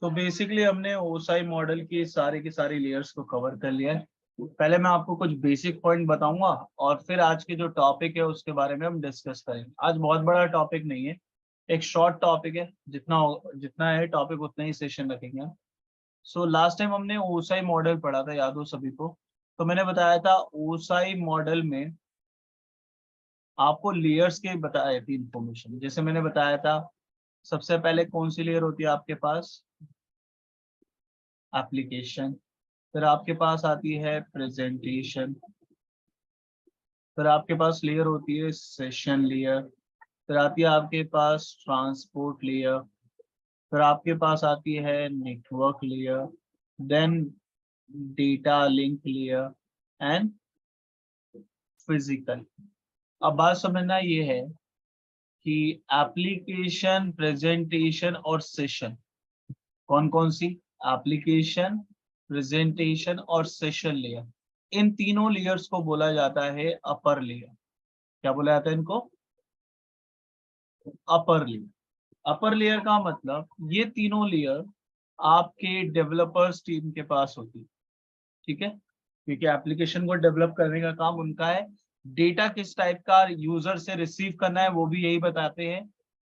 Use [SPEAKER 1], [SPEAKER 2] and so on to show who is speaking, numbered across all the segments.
[SPEAKER 1] तो बेसिकली हमने OSI model की सारी लेयर्स को कवर कर लिया है। पहले मैं आपको कुछ बेसिक पॉइंट बताऊंगा और फिर आज के जो टॉपिक है उसके बारे में हम डिस्कस करेंगे। आज बहुत बड़ा टॉपिक नहीं है, एक शॉर्ट टॉपिक है, जितना जितना है टॉपिक उतना ही सेशन रखेंगे हम। सो लास्ट टाइम हमने ओसाई मॉडल पढ़ा था, याद हो सभी को। तो मैंने बताया था ओसाई मॉडल में आपको लेयर्स के बताए थी इंफॉर्मेशन। जैसे मैंने बताया था सबसे पहले कौन सी लेयर होती है आपके पास, एप्लीकेशन। फिर आपके पास आती है प्रेजेंटेशन। फिर आपके पास लेयर होती है सेशन लेयर। फिर आती है आपके पास ट्रांसपोर्ट लेयर। फिर आपके पास आती है network layer, then data link layer and physical. अब बात समझना ये है कि एप्लीकेशन, प्रेजेंटेशन और सेशन, कौन कौन सी, एप्लीकेशन, प्रेजेंटेशन और सेशन लेयर, इन तीनों लेयर्स को बोला जाता है अपर लेयर। क्या बोला जाता है इनको? Upper layer. अपर लेयर का मतलब ये तीनों लेयर आपके डेवलपर्स टीम के पास होती है, ठीक है, क्योंकि एप्लीकेशन को डेवलप करने का काम उनका है। डेटा किस टाइप का यूजर से रिसीव करना है वो भी यही बताते हैं,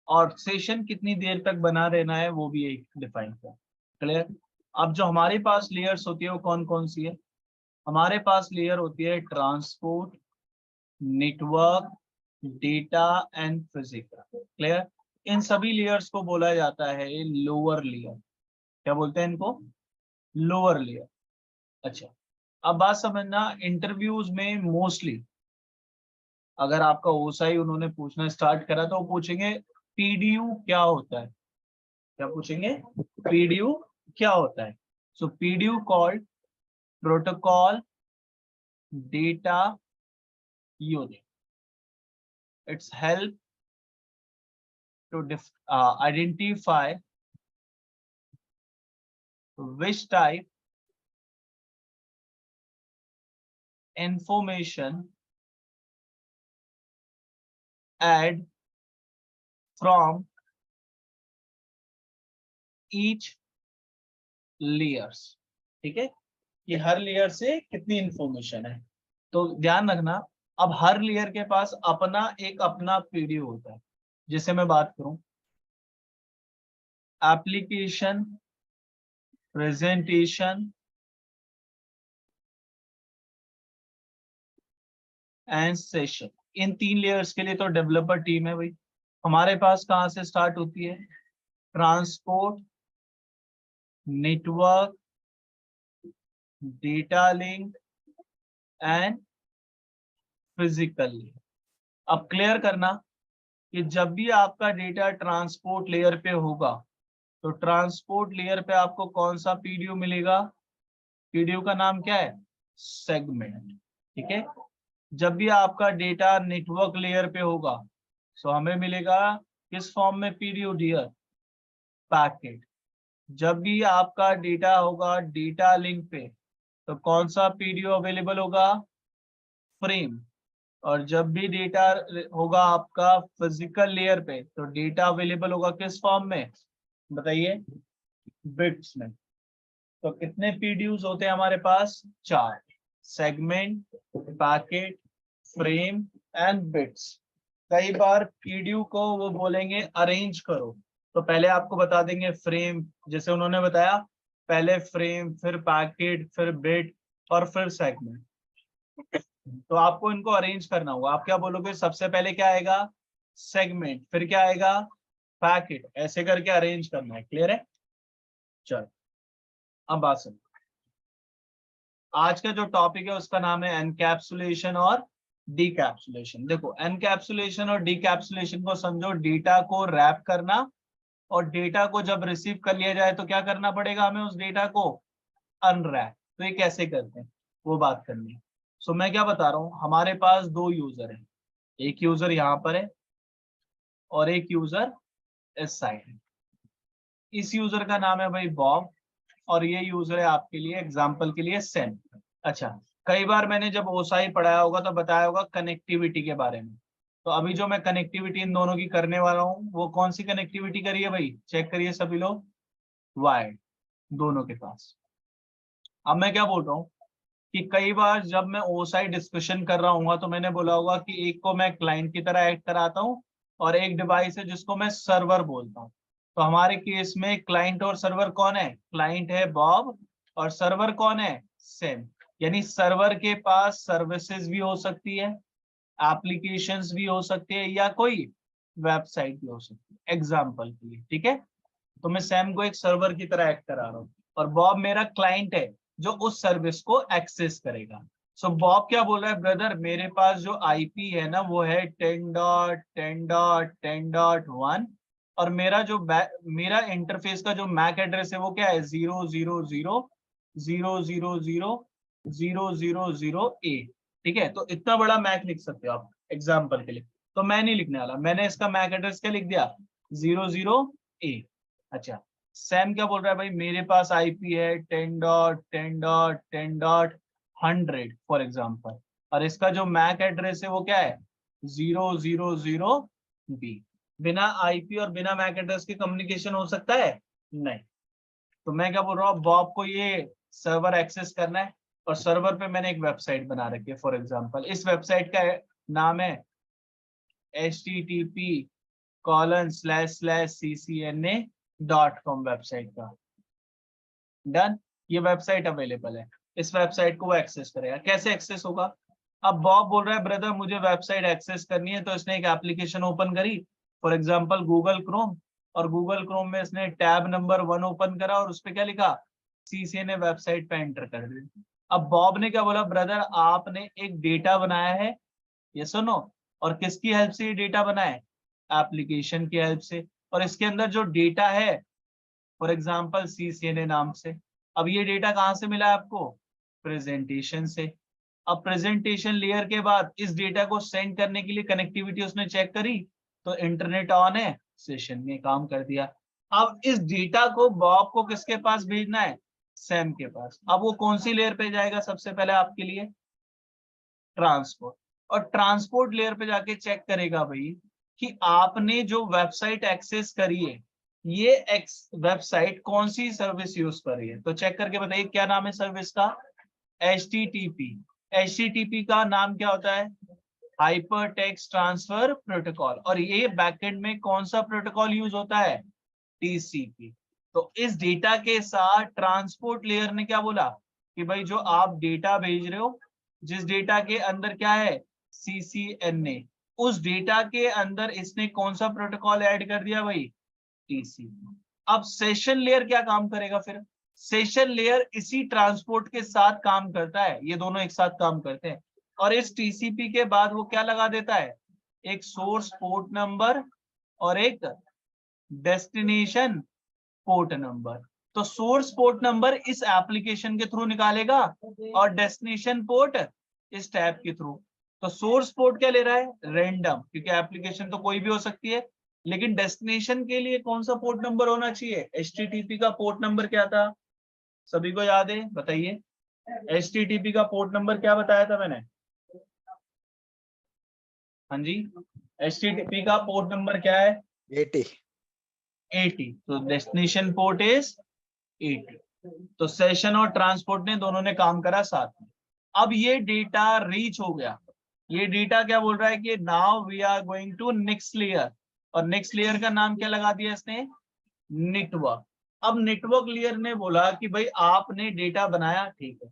[SPEAKER 1] और सेशन कितनी देर तक बना रहना है वो भी यही डिफाइन कर। क्लियर? अब जो हमारे पास लेयर्स होती है वो कौन कौन सी है? हमारे पास लेयर होती है transport, network, data and physical. Clear? इन सभी लेयर्स को बोला जाता है लोअर लेयर। क्या बोलते हैं इनको? Lower layer. अच्छा, अब बात समझना, इंटरव्यूज में मोस्टली अगर आपका ओसाई उन्होंने पूछना स्टार्ट करा तो वो पूछेंगे पीडीयू क्या होता है। क्या पूछेंगे? पीडीयू क्या होता है? So PDU called protocol data unit. It's help to identify which type information add from each layers। ठीक है, कि हर लेयर से कितनी इंफॉर्मेशन है। तो ध्यान रखना, अब हर लेयर के पास अपना पीडीयू होता है। जैसे मैं बात करूं एप्लीकेशन, प्रेजेंटेशन एंड सेशन, इन तीन लेयर्स के लिए तो डेवलपर टीम है भाई। हमारे पास कहां से स्टार्ट होती है? Transport, network, data link and physically. अब क्लियर करना कि जब भी आपका डेटा ट्रांसपोर्ट लेयर पे होगा तो ट्रांसपोर्ट लेयर पे आपको कौन सा पीडीयू मिलेगा? पीडीयू का नाम क्या है? सेगमेंट। ठीक है, जब भी आपका डेटा नेटवर्क लेयर पे होगा तो हमें मिलेगा किस फॉर्म में पीडीयू डियर? पैकेट। जब भी आपका डेटा होगा डेटा लिंक पे तो कौन सा पीडीयू अवेलेबल होगा? फ्रेम। और जब भी डेटा होगा आपका फिजिकल लेयर पे तो डेटा अवेलेबल होगा किस फॉर्म में? बताइए, बिट्स में। तो कितने पीडीयूज होते हैं हमारे पास? 4, segment, packet, frame and bits. कई बार पीडीयू को वो बोलेंगे अरेंज करो, तो पहले आपको बता देंगे फ्रेम, जैसे उन्होंने बताया, पहले फ्रेम, फिर पैकेट, फिर बिट और फिर सेगमेंट। तो आपको इनको अरेंज करना होगा। आप क्या बोलोगे? सबसे पहले क्या आएगा? सेगमेंट, फिर क्या आएगा? पैकेट, ऐसे करके अरेंज करना है। क्लियर है? चलो, अब बात सुनो। आज का जो टॉपिक है उसका नाम है एनकैप्सुलेशन और डीकैप्सुलेशन। देखो, एनकैप्सुलेशन और डीकैप्सुलेशन को समझो, डेटा को रैप करना, और डेटा को जब रिसीव कर लिया जाए तो क्या करना पड़ेगा हमें? उस डेटा को अनरैप। तो ये कैसे करते हैं वो बात करनी है। सो मैं क्या बता रहा हूँ, हमारे पास दो यूजर है, एक यूजर यहाँ पर है और एक यूजर इस साइड है। इस यूजर का नाम है भाई बॉब, और ये यूजर है आपके लिए एग्जांपल के लिए सेम। अच्छा, कई बार मैंने जब ओसाई पढ़ाया होगा तो बताया होगा कनेक्टिविटी के बारे में। तो अभी जो मैं कनेक्टिविटी इन दोनों की करने वाला हूँ वो कौन सी कनेक्टिविटी करी है भाई? चेक करिए सभी लोग। वायर्ड, दोनों के पास। अब मैं क्या बोल रहा हूँ कि कई बार जब मैं ओसाई डिस्कशन कर रहा हूँ तो मैंने बोला होगा कि एक को मैं क्लाइंट की तरह एक्ट कराता हूँ और एक डिवाइस है जिसको मैं सर्वर बोलता हूँ। तो हमारे केस में क्लाइंट और सर्वर कौन है? क्लाइंट है बॉब और सर्वर कौन है? सैम। यानी सर्वर के पास सर्विसेज भी हो सकती है, एप्लीकेशंस भी हो सकते हैं, या कोई वेबसाइट भी हो सकती है एग्जाम्पल के लिए। ठीक है, तो मैं सैम को एक सर्वर की तरह एक्ट करा रहा हूँ और बॉब मेरा क्लाइंट है जो उस सर्विस को एक्सेस करेगा। सो बॉब क्या बोल रहा है, ब्रदर मेरे पास जो आईपी है ना वो है 10.10.10.1 और मेरा जो मेरा इंटरफेस का जो मैक एड्रेस है वो क्या है 000000008। ठीक है, तो इतना बड़ा मैक लिख सकते हो आप एग्जाम्पल के लिए, तो मैं नहीं लिखने वाला, मैंने इसका मैक एड्रेस क्या लिख दिया 00A। अच्छा, सैम क्या बोल रहा है, भाई मेरे पास आईपी है 10.10.10.100 फॉर एग्जाम्पल, और इसका जो मैक एड्रेस है वो क्या है 000B। बिना आईपी और बिना मैक एड्रेस के कम्युनिकेशन हो सकता है? नहीं। तो मैं क्या बोल रहा हूँ, बॉब को ये सर्वर एक्सेस करना है और सर्वर पे मैंने एक वेबसाइट बना रखी है फॉर एग्जाम्पल, इस वेबसाइट का नाम है http://ccna.com वेबसाइट का। डन, ये वेबसाइट अवेलेबल है, इस वेबसाइट को वो एक्सेस करेगा। कैसे एक्सेस होगा? अब बॉब बोल रहा है ब्रदर मुझे वेबसाइट एक्सेस करनी है, तो इसने एक एप्लीकेशन ओपन करी फॉर एग्जांपल गूगल क्रोम, और गूगल क्रोम में इसने टैब नंबर 1 ओपन करा और उस पर क्या लिखा सीसीएनए वेबसाइट पे एंटर कर दिया। अब बॉब ने क्या बोला, ब्रदर आपने एक डेटा बनाया है, ये सुनो, और किसकी हेल्प से ये डेटा बना है? एप्लीकेशन की हेल्प से, और इसके अंदर जो डेटा है फॉर एग्जाम्पल सीसीएनए नाम से। अब ये डेटा कहाँ से मिला है आपको? प्रेजेंटेशन से। अब प्रेजेंटेशन लेयर के बाद इस डेटा को सेंड करने के लिए कनेक्टिविटी उसने चेक करी, तो इंटरनेट ऑन है, सेशन में काम कर दिया। अब इस डेटा को बॉब को किसके पास भेजना है? सैम के पास। अब वो कौन सी लेयर पे जाएगा सबसे पहले आपके लिए? ट्रांसपोर्ट। और ट्रांसपोर्ट लेयर पे जाके चेक करेगा भाई कि आपने जो वेबसाइट एक्सेस करी है ये वेबसाइट कौन सी सर्विस यूज कर रही है। तो चेक करके बताइए क्या नाम है सर्विस का? HTTP। HTTP का नाम क्या होता है? Hyper text transfer protocol. और ये बैकएंड में कौन सा प्रोटोकॉल यूज होता है? TCP। तो इस डेटा के साथ ट्रांसपोर्ट लेयर ने क्या बोला कि भाई जो आप डेटा भेज रहे हो, जिस डेटा के अंदर क्या है CCNA, उस डेटा के अंदर इसने कौन सा प्रोटोकॉल ऐड कर दिया भाई? TCP। अब सेशन लेयर क्या काम करेगा फिर? सेशन लेयर इसी ट्रांसपोर्ट के साथ काम करता है, ये दोनों एक साथ काम करते हैं, और इस TCP के बाद वो क्या लगा देता है? एक सोर्स पोर्ट नंबर और एक डेस्टिनेशन पोर्ट नंबर। तो सोर्स पोर्ट नंबर इस एप्लीकेशन के थ्रू निकालेगा और डेस्टिनेशन पोर्ट इस टैब के थ्रू। तो सोर्स पोर्ट क्या ले रहा है? रेंडम, क्योंकि एप्लीकेशन तो कोई भी हो सकती है, लेकिन डेस्टिनेशन के लिए कौन सा पोर्ट नंबर होना चाहिए? HTTP का पोर्ट नंबर क्या था? सभी को याद है? बताइए HTTP का पोर्ट नंबर क्या बताया था मैंने? हाँ जी, HTTP का पोर्ट नंबर क्या है? 80। तो डेस्टिनेशन पोर्ट इज 80। तो सेशन और ट्रांसपोर्ट ने दोनों ने काम करा साथ में। अब ये डेटा रीच हो गया, ये डेटा क्या बोल रहा है कि now we are going to next layer, और नेक्स्ट लेयर का नाम क्या लगा दिया इसने? नेटवर्क। अब नेटवर्क लेयर ने बोला कि भाई आपने डेटा बनाया, ठीक है,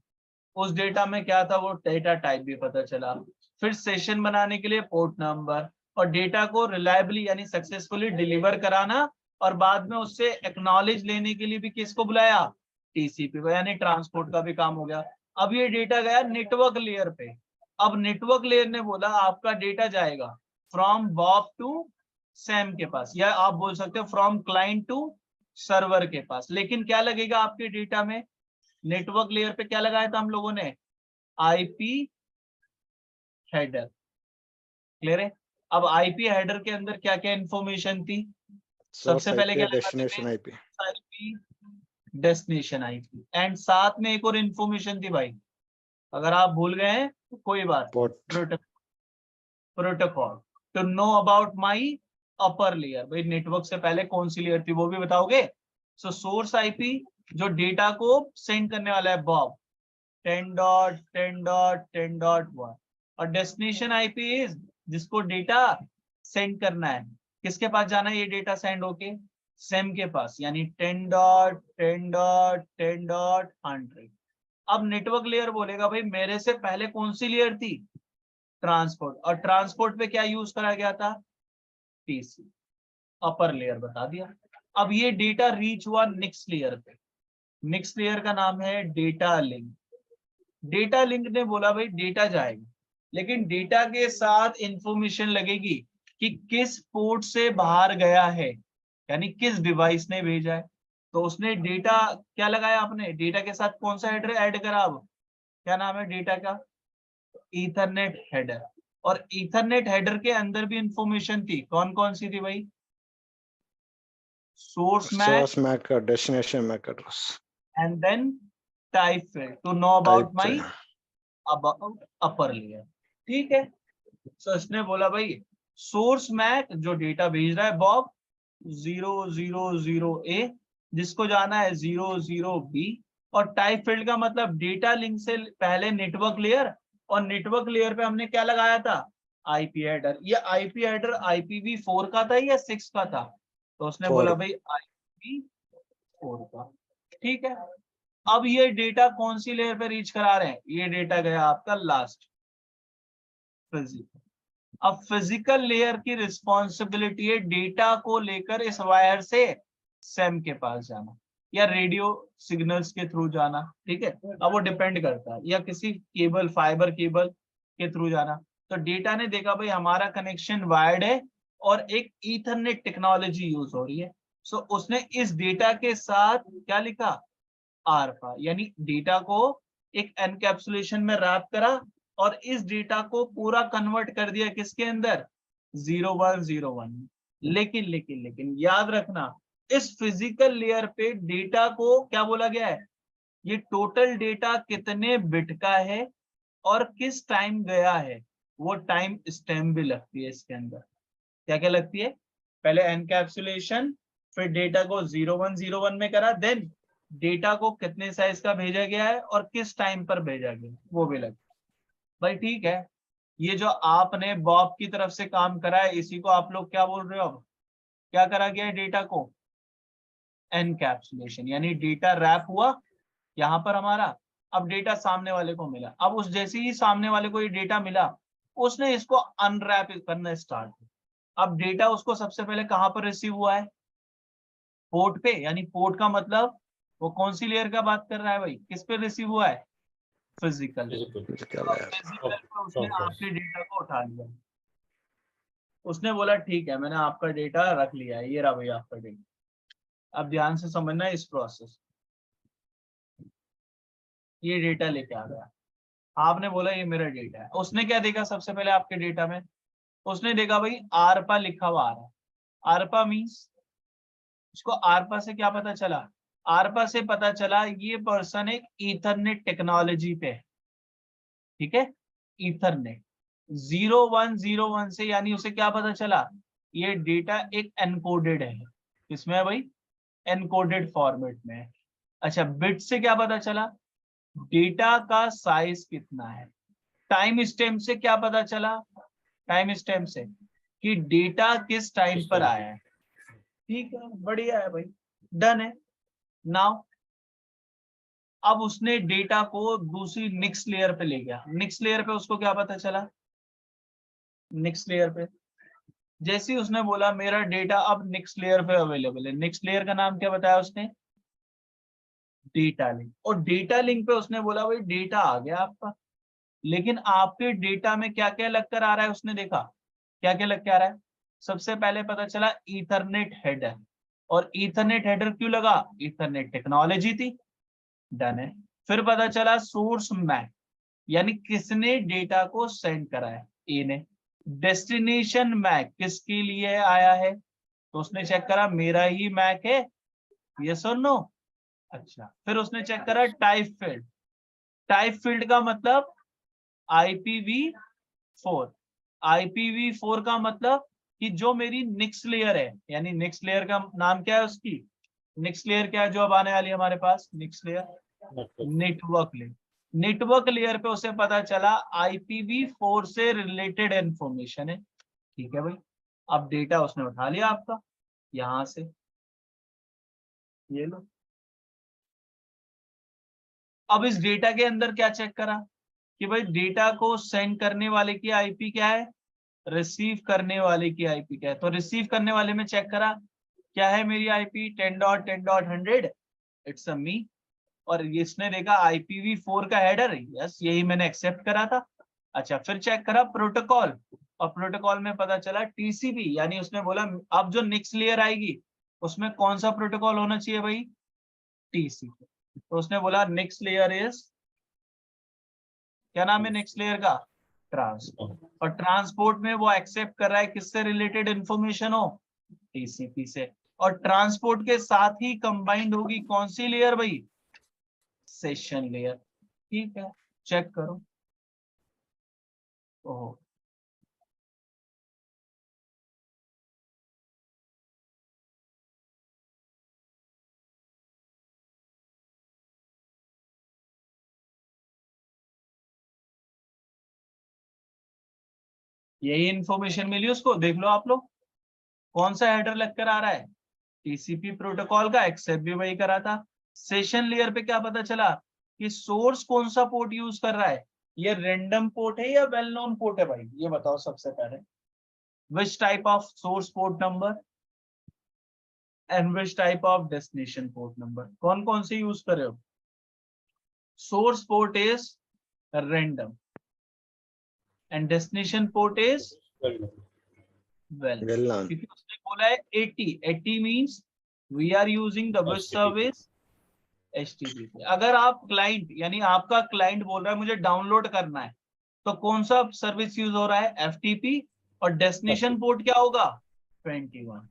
[SPEAKER 1] उस डेटा में क्या था वो डेटा टाइप भी पता चला, फिर सेशन बनाने के लिए पोर्ट नंबर, और डेटा को रिलायबली यानी सक्सेसफुली डिलीवर कराना, और बाद में उससे एक्नॉलेज लेने के लिए भी किसको बुलाया? TCP को, यानी ट्रांसपोर्ट का भी काम हो गया। अब ये डेटा गया नेटवर्क लेयर पे। अब नेटवर्क लेयर ने बोला आपका डेटा जाएगा फ्रॉम बॉब टू सैम के पास, या आप बोल सकते हो फ्रॉम क्लाइंट टू सर्वर के पास। लेकिन क्या लगेगा आपके डेटा में? नेटवर्क लेयर पे क्या लगाया था हम लोगों ने? IP header. क्लियर है? अब IP हेडर के अंदर क्या क्या इंफॉर्मेशन थी? सबसे पहले क्या लगाते थे? IP, डेस्टिनेशन IP, एंड साथ में एक और इंफॉर्मेशन थी भाई, अगर आप भूल गए हैं तो कोई बात, protocol to know about my upper layer. भाई नेटवर्क से पहले कौन सी लेयर थी वो भी बताओगे? सो सोर्स आईपी जो डेटा को सेंड करने वाला है बॉब 10.10.10.1 और डेस्टिनेशन आईपी इज जिसको डेटा सेंड करना है, किसके पास जाना है ये डेटा सेंड होके, सेम के पास, यानी 10.10.10.100। अब नेटवर्क लेयर बोलेगा भाई मेरे से पहले कौन सी लेयर थी, ट्रांसपोर्ट, और ट्रांसपोर्ट पे क्या यूज करा गया था, टीसी, अपर लेयर बता दिया। अब ये डेटा रीच हुआ नेक्स्ट लेयर पे, नेक्स्ट लेयर का नाम है डेटा लिंक। डेटा लिंक ने बोला भाई डेटा जाएगा, लेकिन डेटा के साथ इंफॉर्मेशन लगेगी कि किस पोर्ट से बाहर गया है, यानी किस डिवाइस ने भेजा है। तो उसने डेटा क्या लगाया, आपने डेटा के साथ कौन सा हेडर ऐड करा, अब क्या नाम है डेटा का, ईथरनेट हेडर। और ईथरनेट हेडर के अंदर भी इंफॉर्मेशन थी, कौन कौन सी थी भाई, सोर्स मैक
[SPEAKER 2] और destination MAC address
[SPEAKER 1] and then type field to know about my upper layer. ठीक है, तो इसने बोला भाई सोर्स मैक जो डेटा भेज रहा है बॉब 000 जिसको जाना है 00B, और टाइप फील्ड का मतलब डेटा लिंक से पहले नेटवर्क लेयर, और नेटवर्क लेयर पे हमने क्या लगाया था, आईपी हेडर। ये आईपी हेडर IPv4 का था या 6 का था, तो उसने बोला भाई IPv4 का। ठीक है, अब ये डेटा कौन सी लेयर पे रीच करा रहे हैं, ये डेटा गया आपका लास्ट फिजिकल। अब फिजिकल लेयर की रिस्पॉन्सिबिलिटी है डेटा को लेकर इस वायर से सैम के पास जाना या रेडियो सिग्नल्स के थ्रू जाना। ठीक है, अब वो डिपेंड करता है, या किसी केबल फाइबर केबल के थ्रू जाना। तो डेटा ने देखा भाई हमारा कनेक्शन वायर्ड है और एक ईथरनेट टेक्नोलॉजी यूज हो रही है, सो उसने इस डेटा के साथ क्या लिखा, आरपा, यानी डेटा को एक एनकैप्सुलेशन में रैप करा और इस डेटा को पूरा कन्वर्ट कर दिया किसके अंदर, 0101। लेकिन लेकिन लेकिन याद रखना इस फिजिकल लेयर पे डेटा को क्या बोला गया है, ये टोटल डेटा कितने बिट का है और किस टाइम गया है, वो टाइम स्टैम्प भी लगती है इसके अंदर। क्या क्या लगती है, पहले एनकैप्सुलेशन, फिर डेटा को 0101 में करा, देन डेटा को कितने साइज का भेजा गया है और किस टाइम पर भेजा गया वो भी लगता है। भाई ठीक है, ये जो आपने बॉब की तरफ से काम करा है इसी को आप लोग क्या बोल रहे हो, अब क्या करा गया है डेटा को, एनकैप्सुलेशन, यानी डेटा रैप हुआ यहाँ पर हमारा। अब डेटा सामने वाले को मिला, अब उस जैसे ही सामने वाले को ये डेटा मिला उसने इसको अनरैप करना स्टार्ट किया। अब डेटा उसको सबसे पहले कहां पर रिसीव हुआ है, पोर्ट पे, यानी पोर्ट का मतलब वो कौन सी लेयर का बात कर रहा है भाई, किस पे रिसीव हुआ है, फिजिकल। फिजिकल पे उसने आपके डेटा को उठा लिया, उसने बोला ठीक है मैंने आपका डेटा रख लिया है, ये रहा भाई आपका डेटा। अब ध्यान से समझना इस प्रोसेस, ये डेटा लेके आ गया, आपने बोला ये मेरा डेटा है। उसने क्या देखा सबसे पहले आपके डेटा में, उसने देखा भाई आरपा लिखा हुआ आ रहा है। आरपा मीन्स उसको आरपा से क्या पता चला, आरपा से पता चला ये पर्सन एक ईथरनेट टेक्नोलॉजी पे है। ठीक है, ईथरनेट 0101 से, यानी उसे क्या पता चला, ये डेटा एक एनकोडेड है, किसमें है भाई, एनकोडेड फॉर्मेट में है। अच्छा, बिट से क्या पता चला, डेटा का साइज कितना है। टाइम स्टैम्प से क्या पता चला, टाइम स्टैम्प से कि डेटा किस टाइम पर आया है। ठीक है, बढ़िया है भाई, डन है। नाउ अब उसने डेटा को दूसरी नेक्स्ट लेयर पे ले गया, नेक्स्ट लेयर पे उसको क्या पता चला, नेक्स्ट लेयर पे जैसे ही उसने बोला मेरा डेटा अब नेक्स्ट लेयर पे अवेलेबल है, नेक्स्ट लेयर का नाम क्या बताया उसने, डेटा लिंक। और डेटा लिंक पे उसने बोला भाई डेटा आ गया आपका, लेकिन आपके डेटा में क्या क्या लग कर आ रहा है, उसने देखा क्या क्या लग के आ रहा है। सबसे पहले पता चला ईथरनेट हेडर, और ईथरनेट हेडर क्यों लगा, ईथरनेट टेक्नोलॉजी थी, डन है। फिर पता चला सोर्स मैक, यानी किसने डेटा को सेंड करा है, ए ने। डेस्टिनेशन मैक किसके लिए आया है, तो उसने चेक करा मेरा ही मैक है, यस और नो। अच्छा, फिर उसने चेक करा टाइप फील्ड, टाइप फील्ड का मतलब IPv4, IPv4 का मतलब कि जो मेरी नेक्स्ट लेयर है, यानी नेक्स्ट लेयर का नाम क्या है उसकी, नेक्स्ट लेयर क्या है जो अब आने वाली है हमारे पास? Next layer network layer. Network layer पे उसे पता चला IPv4 से रिलेटेड इंफॉर्मेशन है। ठीक है भाई, अब डेटा उसने उठा लिया आपका यहां से, ये लो। अब इस डेटा के अंदर क्या चेक करा कि भाई डेटा को सेंड करने वाले की आईपी क्या है, रिसीव करने वाले की आईपी क्या है। तो रिसीव करने वाले में चेक करा क्या है मेरी आईपी 10.10.100, इट्स अ मी। और इसने देखा IPv4 का हेडर, यस यही मैंने एक्सेप्ट करा था। अच्छा, फिर चेक करा प्रोटोकॉल, और प्रोटोकॉल में पता चला TCP, यानी उसने बोला अब जो नेक्स्ट लेयर आएगी उसमें कौन सा प्रोटोकॉल होना चाहिए भाई? TCP। तो उसने बोला नेक्स्ट लेयर इज, क्या नाम है नेक्स्ट लेयर का? ट्रांसपोर्ट। और ट्रांसपोर्ट में वो एक्सेप्ट कर रहा है किससे रिलेटेड इंफॉर्मेशन हो? TCP से। और ट्रांसपोर्ट के साथ ही कंबाइंड होगी कौन सी लेयर भाई? Session layer. ठीक है, चेक करो। ओहो, यही इंफॉर्मेशन मिली उसको, देख लो आप लोग। कौन सा हेडर लगकर आ रहा है? TCP प्रोटोकॉल का, एक्सेप्ट भी वही करा था। सेशन लेयर पे क्या पता चला कि सोर्स कौन सा पोर्ट यूज कर रहा है, ये रैंडम पोर्ट है या वेल नोन पोर्ट है भाई? ये बताओ सबसे पहले। Which type of source port number and which type of destination port number, कौन कौन से यूज कर रहे हो? Source port is random and destination port is well, क्योंकि उसने बोला है 80 means we are using the which service? HTTP। अगर आप क्लाइंट, यानी आपका क्लाइंट बोल रहा है मुझे डाउनलोड करना है, तो कौन सा सर्विस यूज हो रहा है? FTP। और डेस्टिनेशन पोर्ट क्या होगा? 21।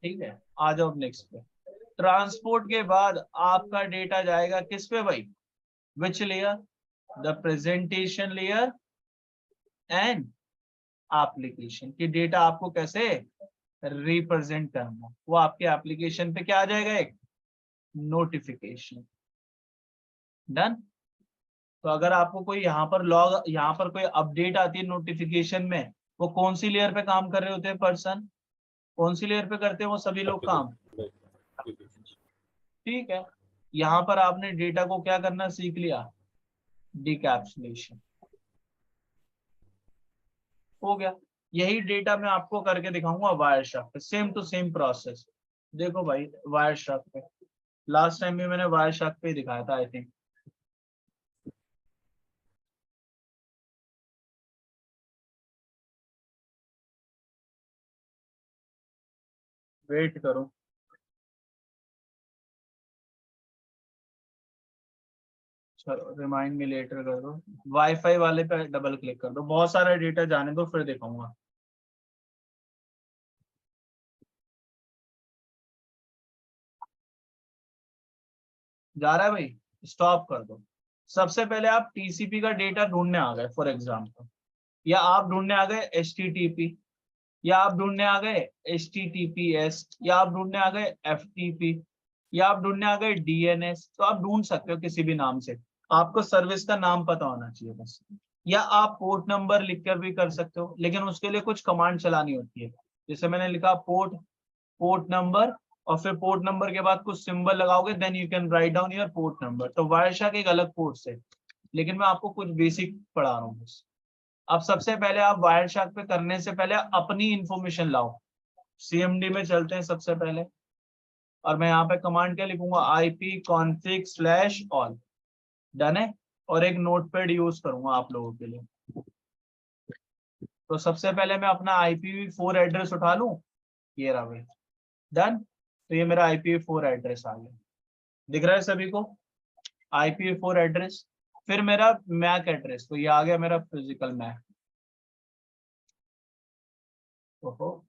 [SPEAKER 1] ठीक है, आ जाओ नेक्स्ट पे। ट्रांसपोर्ट के बाद आपका डेटा जाएगा किस पे भाई? Which layer? The presentation layer and application की डेटा आपको कैसे रिप्रेजेंट करना, वो आपके एप्लीकेशन पे क्या आ जाएगा? एक नोटिफिकेशन। डन। तो अगर आपको कोई यहाँ पर कोई अपडेट आती है नोटिफिकेशन में, वो कौन सी लेयर पे काम कर रहे होते हैं पर्सन? कौन सी लेयर पे करते हैं वो सभी लोग काम? ठीक है, यहाँ पर आपने डेटा को क्या करना सीख लिया? डिकैप्सुलेशन। हो गया। यही डेटा मैं आपको करके दिखाऊंगा वायरशार्क पे, सेम टू सेम प्रोसेस। देखो भाई वायरशार्क पे, लास्ट टाइम भी मैंने वायरशार्क पे ही दिखाया था आई थिंक। वेट करो, चलो रिमाइंड मी लेटर कर दो। वाईफाई वाले पे डबल क्लिक कर दो, बहुत सारा डेटा जाने दो फिर दिखाऊंगा। जा रहा है भाई? स्टॉप कर दो। सबसे पहले आप TCP का डेटा ढूंढने आ गए फॉर एग्जाम्पल, या आप ढूंढने आ गए HTTP, या आप ढूंढने आ गए HTTPS, या आप ढूंढने आ गए FTP, या आप ढूंढने आ गए DNS। तो आप ढूंढ सकते हो किसी भी नाम से, आपको सर्विस का नाम पता होना चाहिए बस। या आप पोर्ट नंबर लिखकर भी कर सकते हो, लेकिन उसके लिए कुछ कमांड चलानी होती है। जैसे मैंने लिखा पोर्ट, पोर्ट नंबर, और फिर पोर्ट नंबर के बाद कुछ सिंबल लगाओगे, then you can write down your port number. तो वायरशार्क एक अलग पोर्ट से, लेकिन मैं आपको कुछ बेसिक पढ़ा रहा हूँ बस। अब सबसे पहले आप वायरशार्क पे करने से पहले अपनी इंफॉर्मेशन लाओ। CMD में चलते हैं सबसे पहले, और मैं यहाँ पे कमांड क्या लिखूंगा? ipconfig/all। डन है। और एक नोटपैड यूज करूंगा आप लोगों के लिए। तो सबसे पहले मैं अपना IPv4 एड्रेस उठा लूं, ये रहा भाई। डन। तो ये मेरा IPv4 एड्रेस आ गया, दिख रहा है सभी को? IPv4 address. फिर मेरा मैक एड्रेस, तो ये आ गया मेरा फिजिकल मैक। ओहो,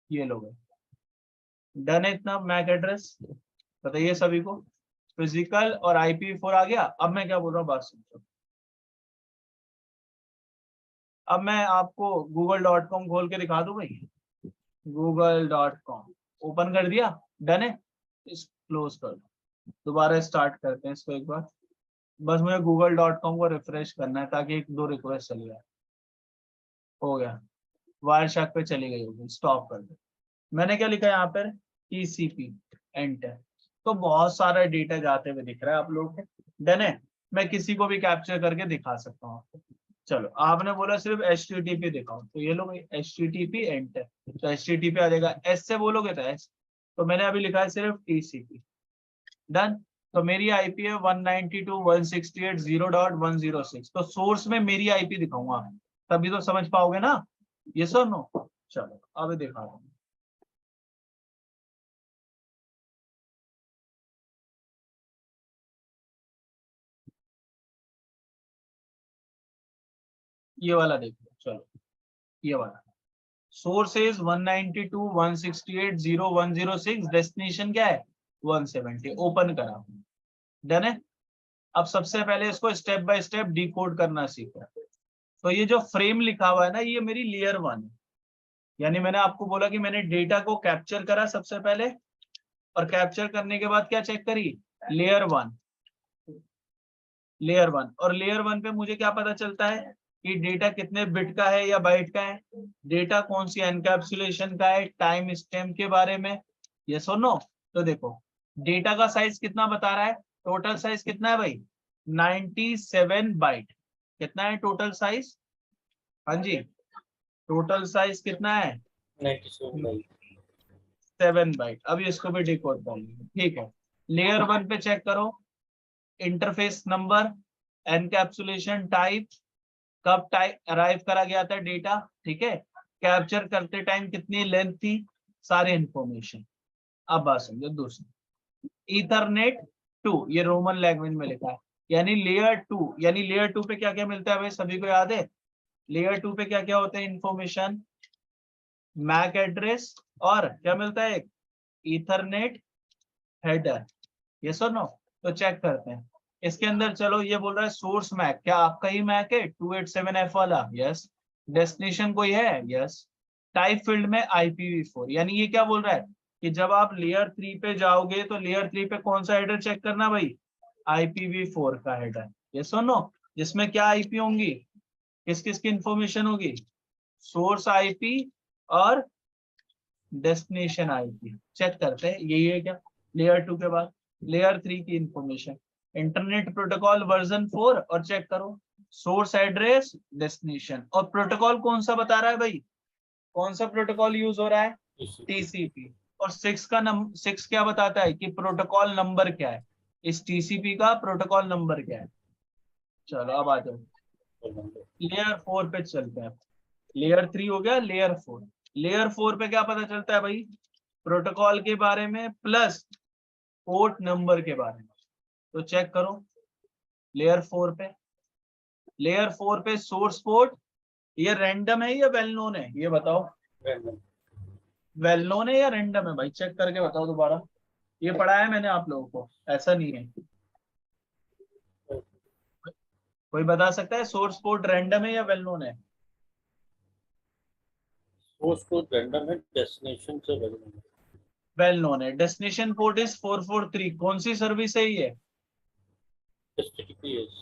[SPEAKER 1] ये लोग डन है इतना मैक एड्रेस। बताइए सभी को, फिजिकल और IPv4 आ गया। अब मैं क्या बोल रहा हूँ बात सुनो। अब मैं आपको google.com खोल के दिखा दूं भाई। google.com ओपन कर दिया, डन है, इस क्लोज कर दो, दोबारा स्टार्ट करते हैं इसको एक बार। बस मुझे google.com को रिफ्रेश करना है ताकि एक दो रिक्वेस्ट चली जाए। हो गया, वायर शार्क पे चली गई होगी, स्टॉप कर दो। मैंने क्या लिखा है यहाँ पर, TCP एंटर। तो बहुत सारा डेटा जाते हुए दिख रहा है आप लोगों को, डन है। मैं किसी को भी कैप्चर करके दिखा सकता हूँ आपको। चलो, आपने बोला सिर्फ HTTP दिखाओ, तो ये लो भाई HTTP एंटर, तो HTTP आ जाएगा। एस से बोलोगे तो एस, तो मैंने अभी लिखा है सिर्फ TCP, डन। तो मेरी आईपी है 192.168.0.106, तो सोर्स में मेरी आईपी दिखाऊंगा, तभी तो समझ पाओगे ना, ये सर नो। चलो अब दिखा रहा हूँ। ये वाला देखो, चलो ये वाला सोर्स इज 192.168.0.106, डेस्टिनेशन क्या है 170, ओपन करा, डन है। अब सबसे पहले इसको स्टेप बाय स्टेप डिकोड करना सीखा। तो ये जो फ्रेम लिखा हुआ है ना, ये मेरी लेयर 1 है, यानी मैंने आपको बोला कि मैंने डेटा को कैप्चर करा सबसे पहले, और कैप्चर करने के बाद क्या चेक करी, लेयर 1, लेयर 1, और लेयर 1 पे मुझे क्या पता चलता है कि डेटा कितने बिट का है या बाइट का है, डेटा कौन सी एनकैप्सुलेशन का है, टाइम स्टैम्प के बारे में, ये सुनो। तो देखो डेटा का साइज कितना बता रहा है, टोटल साइज कितना है भाई 97 बाइट, कितना है टोटल साइज, हाँ जी टोटल साइज कितना है 7 बाइट। अभी इसको भी डिकोड कर लेंगे, ठीक है। लेयर 1 पे चेक करो, इंटरफेस नंबर, एनकैप्सुलेशन टाइप, कब टाइप अराइव करा गया था डेटा, ठीक है, कैप्चर करते टाइम कितनी लेंथ थी, सारे इंफॉर्मेशन। अब बात समझो दूसरी, ईथरनेट 2, ये रोमन लैंग्वेज में लिखा है, यानी लेयर 2, यानी लेयर 2 पे क्या क्या मिलता है भाई, सभी को याद है, लेयर 2 पे क्या क्या होता है इंफॉर्मेशन, मैक एड्रेस, और क्या मिलता है, ईथरनेट हेडर, ये सुनो। तो चेक करते हैं इसके अंदर, चलो ये बोल रहा है सोर्स मैक, क्या आपका ही मैक है 287F वाला, यस। डेस्टिनेशन कोई है, यस। टाइप फील्ड में IPv4, यानी ये क्या बोल रहा है कि जब आप लेयर 3 पे जाओगे तो लेयर 3 पे कौन सा हेडर चेक करना भाई, IPv4 का हेडर, ये सुनो, जिसमें क्या आईपी होंगी, किस किस की इंफॉर्मेशन होगी, सोर्स आईपी और डेस्टिनेशन आईपी। चेक करते हैं यही है क्या, लेयर 2 के बाद लेयर 3 की इंफॉर्मेशन, इंटरनेट प्रोटोकॉल वर्जन 4, और चेक करो सोर्स एड्रेस डेस्टिनेशन, और प्रोटोकॉल कौन सा बता रहा है भाई, कौन सा प्रोटोकॉल यूज हो रहा है, TCP। और 6 का 6 क्या बताता है कि प्रोटोकॉल नंबर क्या है, इस TCP का प्रोटोकॉल नंबर क्या है। चलो अब आ जाओ लेयर 4 पे चलते हैं, लेयर 3 हो गया, लेयर 4, लेयर 4 पे क्या पता चलता है भाई, प्रोटोकॉल के बारे में प्लस पोर्ट नंबर के बारे में। तो चेक करो लेयर 4 पे, लेयर 4 पे सोर्स पोर्ट, ये रैंडम है या वेल नोन है, ये बताओ, वेल नोन है या रैंडम है भाई, चेक करके बताओ दोबारा, ये पढ़ाया है मैंने आप लोगों को, ऐसा नहीं है, कोई बता सकता है सोर्स पोर्ट रैंडम है या वेल नोन है,
[SPEAKER 2] सोर्स कोड रैंडम है, डेस्टिनेशन से रैंडम है।
[SPEAKER 1] वेल नोन है। डेस्टिनेशन पोर्ट इज 443, कौन सी सर्विस है ये,
[SPEAKER 2] HTTPS।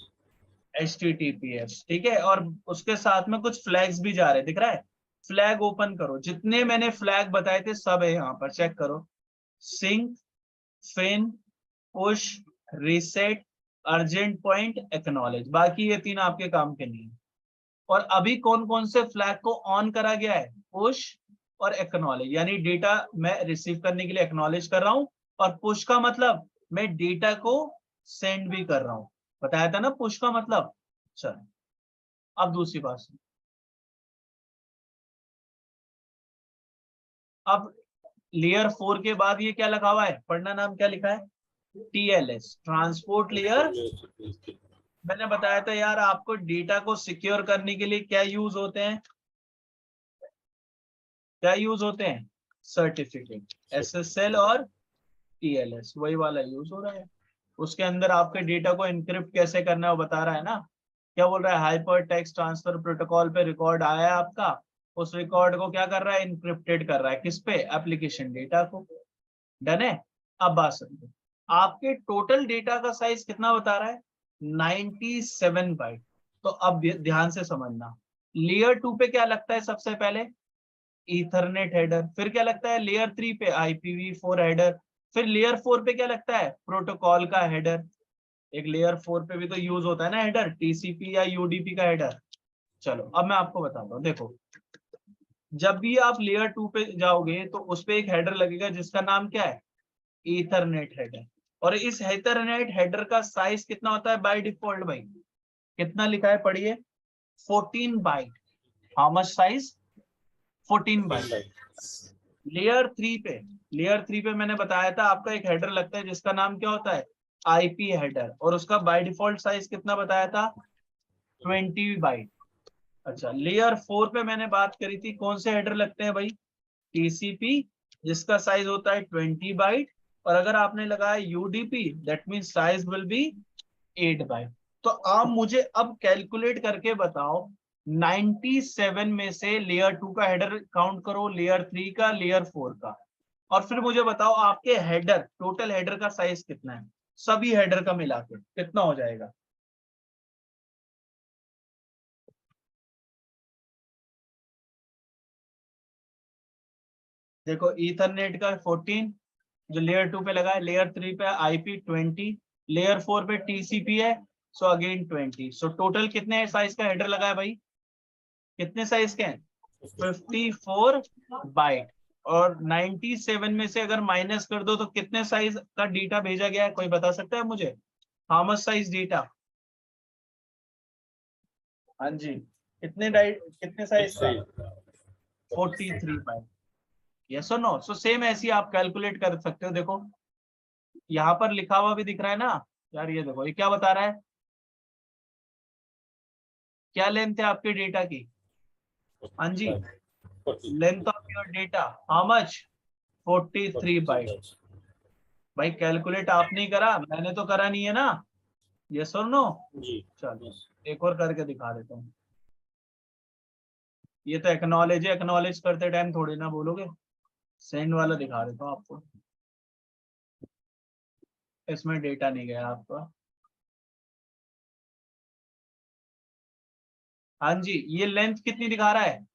[SPEAKER 1] HTTPS, ठीक है। और उसके साथ में कुछ फ्लैग्स भी जा रहे हैं, दिख रहा है, फ्लैग ओपन करो, जितने मैंने फ्लैग बताए थे सब है यहाँ पर, चेक करो, sync, fin, push, reset, urgent point, acknowledge, बाकी ये तीन आपके काम के नहीं है। और अभी कौन कौन से फ्लैग को ऑन करा गया है, पुश और एक्नॉलेज, यानी डेटा मैं रिसीव करने के लिए एक्नॉलेज कर रहा हूं, और पुश का मतलब मैं डेटा को सेंड भी कर रहा हूं, बताया था ना पुश का मतलब। चलो अब दूसरी बात सुनो। अब लेयर 4 के बाद ये क्या लगा हुआ है, पढ़ना, नाम क्या लिखा है, TLS, ट्रांसपोर्ट लेयर। मैंने बताया था यार आपको डेटा को सिक्योर करने के लिए क्या यूज होते हैं, क्या यूज होते हैं, सर्टिफिकेट, SSL और TLS, वही वाला यूज हो रहा है। उसके अंदर आपके डेटा को इनक्रिप्ट कैसे करना है वो बता रहा है ना, क्या बोल रहा है, हाइपर टेक्स्ट ट्रांसफर प्रोटोकॉल पे रिकॉर्ड आया है आपका, उस रिकॉर्ड को क्या कर रहा है, इनक्रिप्टेड कर रहा है, किस पे, एप्लीकेशन डेटा को। डन है। अब बात समझो, आपके टोटल डेटा का साइज कितना बता रहा है, 97 बाइट। तो अब ध्यान से समझना, लेयर 2 पे क्या लगता है सबसे पहले, ईथरनेट हेडर, फिर क्या लगता है लेयर 3 पे IPv4 हेडर, फिर लेयर 4 पे क्या लगता है, प्रोटोकॉल का हेडर। एक लेयर 4 पे भी तो यूज होता है ना हेडर, TCP या UDP का हेडर। चलो अब मैं आपको बताता हूँ, देखो जब भी आप लेयर 2 पे जाओगे तो उस पे एक हेडर लगेगा जिसका नाम क्या है, ईथरनेट हेडर। और इस ईथरनेट हेडर का साइज कितना होता है बाय डिफॉल्ट भाई, कितना लिखा है पढ़िए, 14 byte. How much size, 14 byte. Layer 3 पे मैंने बताया था आपका एक हेडर लगता है जिसका नाम क्या होता है, IP हेडर, और उसका बाय डिफॉल्ट साइज कितना बताया था, 20 बाइट। अच्छा, लेयर 4 पे मैंने बात करी थी, कौन से हेडर लगते हैं भाई, TCP, जिसका साइज होता है 20 बाइट, और अगर आपने लगाया UDP that mean size will be 8 byte. तो आप मुझे अब कैलकुलेट करके बताओ, 97 में से लेयर 2 का हेडर काउंट करो, लेयर 3 का, लेयर 4 का, और फिर मुझे बताओ आपके हेडर, टोटल हेडर का साइज कितना है, सभी हेडर का मिला के कितना हो जाएगा। देखो ईथरनेट का 14 जो लेयर 2 पे लगा है, लेयर 3 पे IP 20, लेयर 4 पे TCP है, सो अगेन 20। सो टोटल कितने साइज का हेडर लगा है भाई, कितने साइज के हैं, 54 बाइट। और 97 में से अगर माइनस कर दो तो कितने साइज का डेटा भेजा गया है, कोई बता सकता है मुझे, हाउ मच साइज डेटा। हाँ जी, कितने साइज का, 43 बाइट। यस और नो, सो सेम ऐसे ही आप कैलकुलेट कर सकते हो। देखो यहाँ पर लिखा हुआ भी दिख रहा है ना यार, ये देखो ये क्या बता रहा है, क्या लेंथ है आपके डेटा की, हाँ जी, length of your data how much, 43 byte. भाई कैलकुलेट आपने ही करा, मैंने तो करा नहीं है ना, यस और नो।
[SPEAKER 2] जी।
[SPEAKER 1] चलो एक और करके दिखा देता हूँ, ये तो एक्नॉलेज है, एक्नॉलेज करते टाइम थोड़ी ना बोलोगे, सेंड वाला दिखा देता हूँ आपको, इसमें डेटा नहीं गया आपका। हाँ जी, ये लेंथ कितनी दिखा रहा है,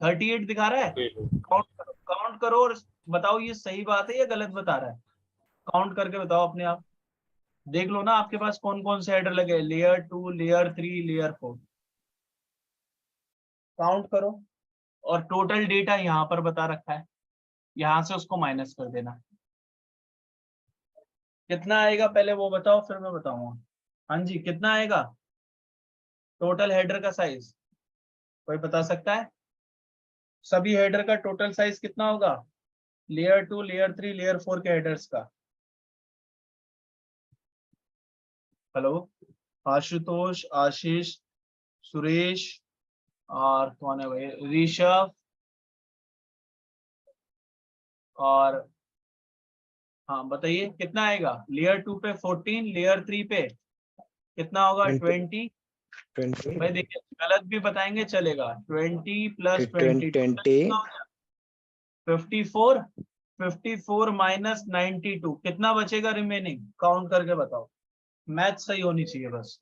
[SPEAKER 1] 38 दिखा रहा है। काउंट करो, काउंट करो और बताओ ये सही बात है या गलत बता रहा है, काउंट करके बताओ अपने आप। देख लो ना आपके पास कौन कौन से हेडर लगे, लेयर 2, लेयर 3, लेयर 4, काउंट करो। और टोटल डेटा यहाँ पर बता रखा है, यहाँ से उसको माइनस कर देना, कितना आएगा पहले वो बताओ फिर मैं बताऊंगा। हाँ जी, कितना आएगा टोटल हेडर का साइज, कोई बता सकता है, सभी हेडर का टोटल साइज कितना होगा, लेयर 2, लेयर 3, लेयर 4 के हेडर्स का। हेलो, आशुतोष, आशीष, सुरेश, और कौन है भाई, ऋषभ, और हाँ बताइए कितना आएगा, लेयर 2 पे 14, लेयर 3 पे कितना होगा, 20।
[SPEAKER 3] 20
[SPEAKER 1] भाई देखिए गलत भी बताएंगे चलेगा, 20 प्लस 20
[SPEAKER 3] 20
[SPEAKER 1] 54, 54 माइनस 92 कितना बचेगा रिमेनिंग, काउंट करके बताओ, मैथ सही होनी चाहिए बस।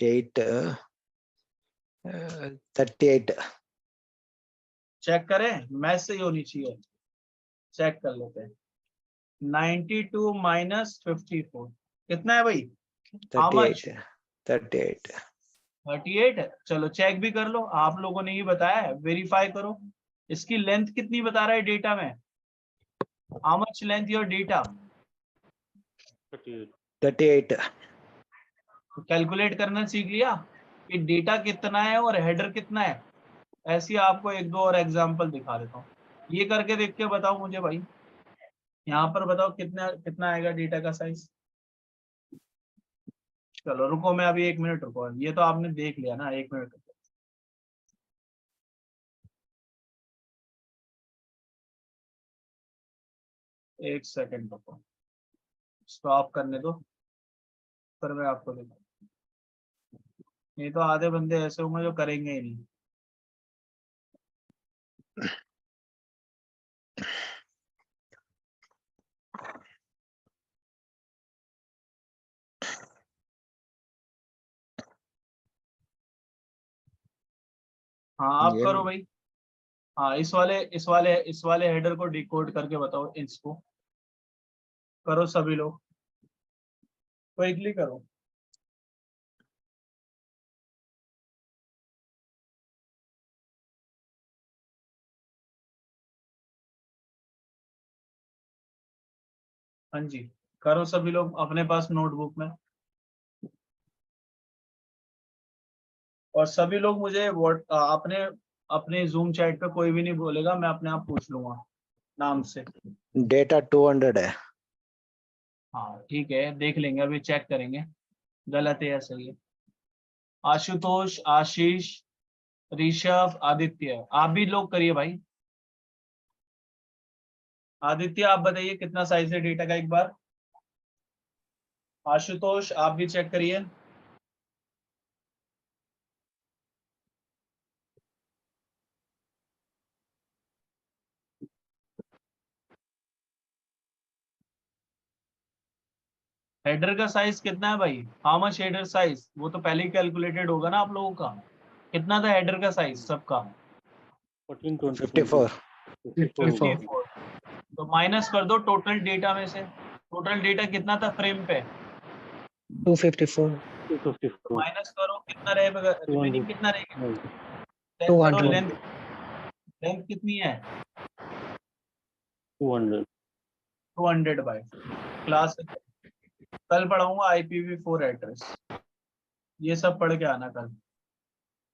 [SPEAKER 3] 8 38
[SPEAKER 1] चेक करें, मैथ सही होनी चाहिए, चेक कर लेते हैं। 92 माइनस 54 कितना है भाई, हाउ मच,
[SPEAKER 3] 38
[SPEAKER 1] 38। चलो चेक भी कर लो, आप लोगों ने ही बताया है, वेरीफाई करो। इसकी लेंथ कितनी बता रहा है डेटा में, how much length your data,
[SPEAKER 3] 38
[SPEAKER 1] calculate करना सीख लिया कि डेटा कितना है और हेडर कितना है। ऐसी आपको एक दो और एग्जांपल दिखा देता हूँ, ये करके देख के बताओ मुझे भाई, यहाँ पर बताओ कितना कितना आएगा डेटा का साइज। चलो रुको, मैं अभी 1 मिनट रुको, ये तो आपने देख लिया ना, 1 मिनट रुको। एक सेकंड रुको, स्टॉप करने दो, फिर मैं आपको दिखाऊँ। नहीं तो आधे बंदे ऐसे होंगे जो करेंगे ही नहीं। हाँ आप
[SPEAKER 3] ये
[SPEAKER 1] करो भाई। हाँ इस वाले हेडर को डिकोड करके बताओ इसको। करो सभी लोग, क्विकली करो। हाँ जी, करो सभी लोग अपने पास नोटबुक में। और सभी लोग मुझे अपने अपने जूम चैट पे कोई भी नहीं बोलेगा, मैं अपने आप पूछ लूंगा नाम से।
[SPEAKER 3] डेटा 200 है।
[SPEAKER 1] हाँ ठीक है, देख लेंगे, अभी चेक करेंगे गलत है या सही है। आशुतोष, आशीष, ऋषभ, आदित्य, आप भी लोग करिए भाई। आदित्य आप बताइए कितना साइज है डेटा का एक बार। आशुतोष आप भी चेक करिए। हेडर का साइज कितना है भाई? How much header size? वो तो पहले ही कैलकुलेटेड होगा ना आप लोगों का। कितना था हेडर का साइज सबका?
[SPEAKER 2] 14, 20,
[SPEAKER 3] 54
[SPEAKER 2] 54
[SPEAKER 1] 54। तो माइनस कर दो टोटल डेटा में से। टोटल डेटा कितना था फ्रेम पे?
[SPEAKER 3] 254
[SPEAKER 1] तो
[SPEAKER 2] 254
[SPEAKER 1] माइनस करो, कितना रहेगा?
[SPEAKER 2] 200
[SPEAKER 1] रिमेनिंग कितना रहेगा?
[SPEAKER 2] 200
[SPEAKER 1] चेक करो
[SPEAKER 3] 200
[SPEAKER 1] लेंथ। लेंथ कितनी है? 200 बाई क्लास। कल पढ़ाऊंगा IPv4 एड्रेस, ये सब पढ़ के आना कल।